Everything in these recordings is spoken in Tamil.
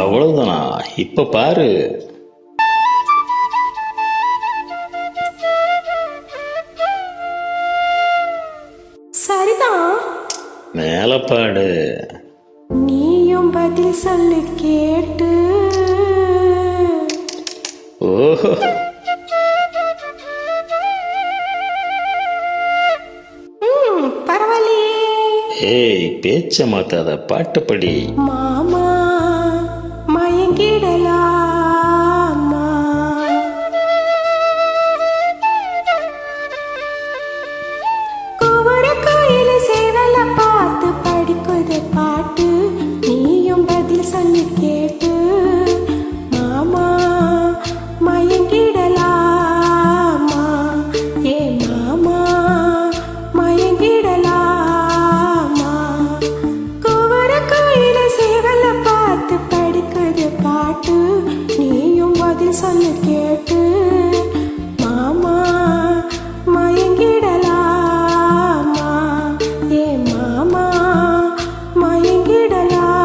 அவ்வளவுதானா? இப்ப பாரு. சரிதான். மேலப்பாடு. நீயும் பதில் சொல்லு கேட்டு. ஓஹோ, பரவாயில்லையே. ஏய், பேச்ச மாத்தாத, பாட்டு படி. மாமா மயங்கிடலாமா? கோவர கோயில சேவல பார்த்து படிக்குது பாட்டு. நீயும் பதில் சொல்லி கேட்டு. மாமா மயங்கிடலாமா? ஏ மாமா மயங்கிடலாமா? கோவர கோயில சேவல பார்த்து படிக்குது பாட்டு. நீயும் பதில் சொல்லி கேட்டு. மாமா மயங்கிடலாமா? ஏ மாமா மயங்கிடலாமா?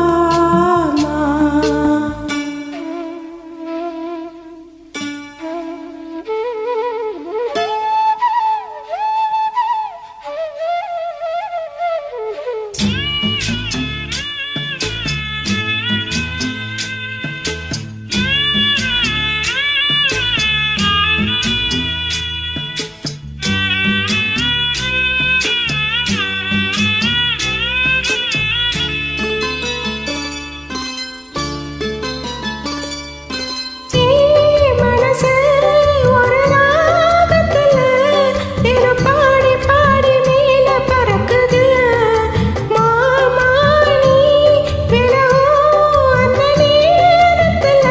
மனசு ஒரு ராகத்துல திரு பாடி பாடி மேல பறக்குது. மாமா நீ விலகும் அந்த நேரத்துல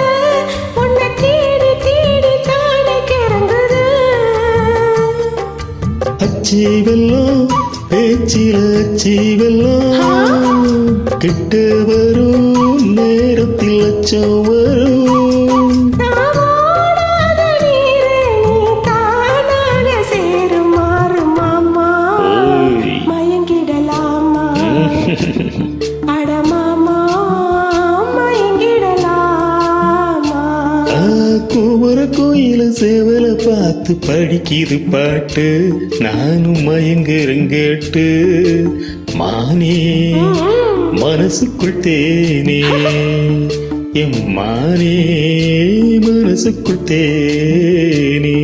உன்னை தேடி தேடி தானே கிறங்குது. அச்சி வெல்லம் பேச்சில அச்சி வெல்லம் கிட்ட வரும் நேரத்தில் அச்சம் வரும். நாவோடாத நீரே நீ தானாக சேருமாறு மாமா ஓய். மயங்கிடலாமா? அட மாமா மயங்கிடலாமா? கோவர கோயில சேவல பார்த்து படிக்குது பாட்டு. நானும் மயங்குறேன் கேட்டு. மானே மனசுக்குள் தேனே, எம் மானே மனசுக்குள் தேனே.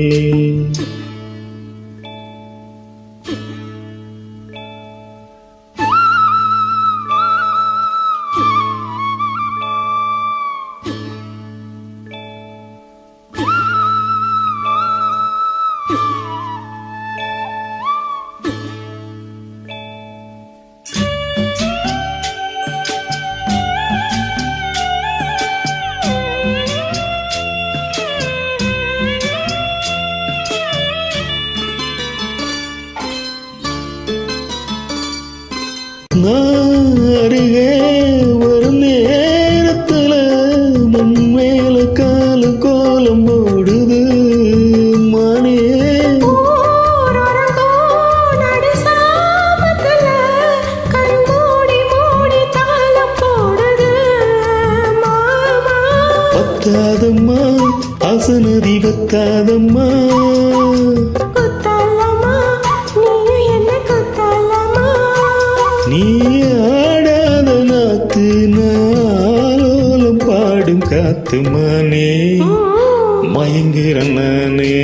நான் அருகே வரும் நேரத்துல மண் மேல கால கோலம் போடுது. மானே ஊரொருங்கும் நடு சாமத்துல கண் மூடி மூடி தாளம் போடுது. மாமா பத்தாதம்மா ஆசனதி பத்தாதம்மா. குத்தலமா நீயும் என்ன குத்தலமா? நீ ஆடாத நாத்து நாளோலம் பாடும் காத்து மானே மயங்குறேன் நானே.